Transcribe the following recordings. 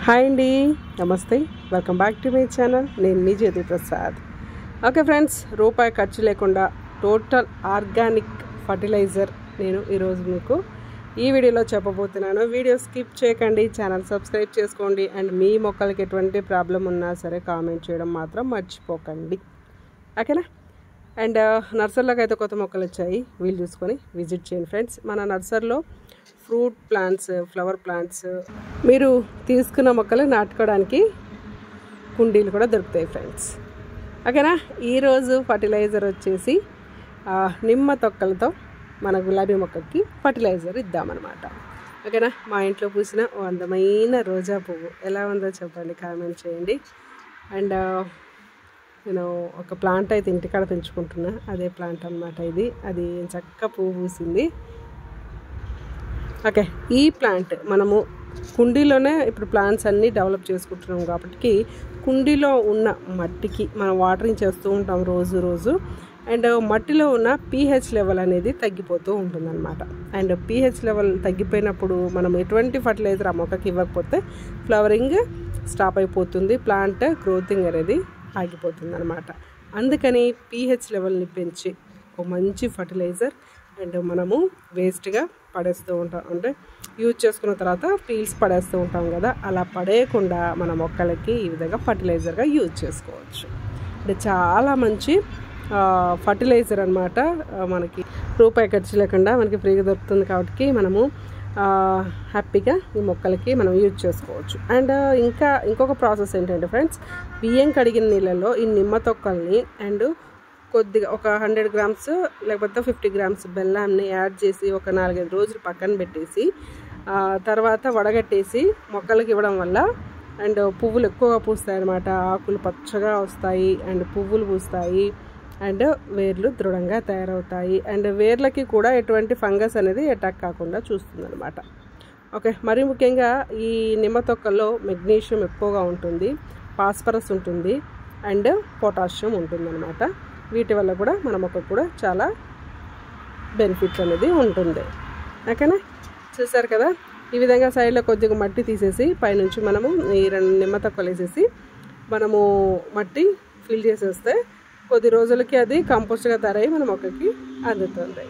Hi అండి, నమస్తే, welcome back to my channel. నేను మీ జ్యోతి ప్రసాద్. ఓకే ఫ్రెండ్స్, రూపాయి ఖర్చు లేకుండా టోటల్ ఆర్గానిక్ ఫర్టిలైజర్ నేను ఈరోజు మీకు ఈ వీడియోలో చెప్పబోతున్నాను. వీడియో స్కిప్ చేయకండి, ఛానల్ సబ్స్క్రైబ్ చేసుకోండి. అండ్ మీ మొక్కలకి ఎటువంటి ప్రాబ్లం ఉన్నా సరే కామెంట్ చేయడం మాత్రం మర్చిపోకండి, ఓకేనా. అండ్ నర్సరీలోకి అయితే కొత్త మొక్కలు వచ్చాయి, వీళ్ళు చూసుకొని విజిట్ చేయండి ఫ్రెండ్స్. మన నర్సరీలో ఫ్రూట్ ప్లాంట్స్, ఫ్లవర్ ప్లాంట్స్, మీరు తీసుకున్న మొక్కలు నాటుకోవడానికి కుండీలు కూడా దొరుకుతాయి ఫ్రెండ్స్, ఓకేనా. ఈరోజు ఫర్టిలైజర్ వచ్చేసి నిమ్మ తొక్కలతో మన గులాబీ మొక్కకి ఫర్టిలైజర్ ఇద్దామన్నమాట, ఓకేనా. మా ఇంట్లో పూసిన ఓ అందమైన రోజా పువ్వు ఎలా ఉందో చెప్పండి, కామెంట్ చేయండి. అండ్ నేను ఒక ప్లాంట్ అయితే ఇంటికాడ పెంచుకుంటున్నా, అదే ప్లాంట్ అన్నమాట ఇది. అది చక్కగా పువ్వు పూసింది. ఓకే, ఈ ప్లాంట్ మనము కుండీలోనే ఇప్పుడు ప్లాంట్స్ అన్నీ డెవలప్ చేసుకుంటున్నాం కాబట్టి కుండీలో ఉన్న మట్టికి మనం వాటరింగ్ చేస్తూ ఉంటాం రోజు. అండ్ మట్టిలో ఉన్న పీహెచ్ లెవెల్ అనేది తగ్గిపోతూ ఉంటుందన్నమాట. అండ్ పీహెచ్ లెవెల్ తగ్గిపోయినప్పుడు మనం ఎటువంటి ఫర్టిలైజర్ ఆ మొక్కకి ఇవ్వకపోతే ఫ్లవరింగ్ స్టాప్ అయిపోతుంది, ప్లాంట్ గ్రోతింగ్ అనేది ఆగిపోతుంది అనమాట. అందుకని పీహెచ్ లెవెల్ని పెంచి ఒక మంచి ఫర్టిలైజర్ అండ్ మనము వేస్ట్గా పడేస్తూ ఉంటాం, అంటే యూజ్ చేసుకున్న తర్వాత పీల్స్ పడేస్తూ ఉంటాం కదా, అలా పడేయకుండా మన మొక్కలకి ఈ విధంగా ఫర్టిలైజర్గా యూజ్ చేసుకోవచ్చు. అంటే చాలా మంచి ఫర్టిలైజర్ అనమాట. మనకి రూపాయి ఖర్చు లేకుండా మనకి ఫ్రీగా దొరుకుతుంది కాబట్టి మనము హ్యాపీగా ఈ మొక్కలకి మనం యూజ్ చేసుకోవచ్చు. అండ్ ఇంకొక ప్రాసెస్ ఏంటంటే ఫ్రెండ్స్, బియ్యం కడిగిన నీళ్ళలో ఈ నిమ్మ తొక్కల్ని అండ్ కొద్దిగా ఒక 100 గ్రామ్స్ లేకపోతే 50 గ్రామ్స్ బెల్లాన్ని యాడ్ చేసి ఒక 4-5 రోజులు పక్కన పెట్టేసి తర్వాత వడగట్టేసి మొక్కలకి ఇవ్వడం వల్ల అండ్ పువ్వులు ఎక్కువగా పూస్తాయి అన్నమాట. ఆకులు పచ్చగా వస్తాయి అండ్ పువ్వులు పూస్తాయి అండ్ వేర్లు దృఢంగా తయారవుతాయి. అండ్ వేర్లకి కూడా ఎటువంటి ఫంగస్ అనేది అటాక్ కాకుండా చూస్తుంది అనమాట. ఓకే, మరి ముఖ్యంగా ఈ నిమ్మ తొక్కల్లో మెగ్నీషియం ఎక్కువగా ఉంటుంది, ఫాస్ఫరస్ ఉంటుంది అండ్ పొటాషియం ఉంటుంది అనమాట. వీటి వల్ల కూడా మన మొక్కకు కూడా చాలా బెనిఫిట్ అనేది ఉంటుంది, ఓకేనా. చూసారు కదా, ఈ విధంగా సైడ్లో కొద్దిగా మట్టి తీసేసి పైనుంచి మనము ఈ 2 నిమ్మ తొక్కలు వేసేసి మనము మట్టి ఫిల్ చేసేస్తే కొద్ది రోజులకి అది కంపోస్ట్గా తయారై మన మొక్కకి అందుతుంది.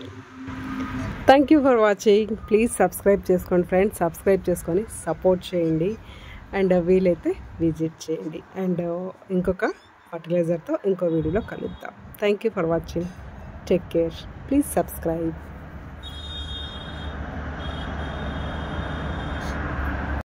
Thank you for watching. Please subscribe చేసుకోండి ఫ్రెండ్స్, సబ్స్క్రైబ్ చేసుకొని సపోర్ట్ చేయండి అండ్ వీలైతే విజిట్ చేయండి. అండ్ ఇంకొక ఫర్టిలైజర్తో ఇంకో వీడియోలో కలుద్దాం. Thank you for watching. Take care. Please subscribe.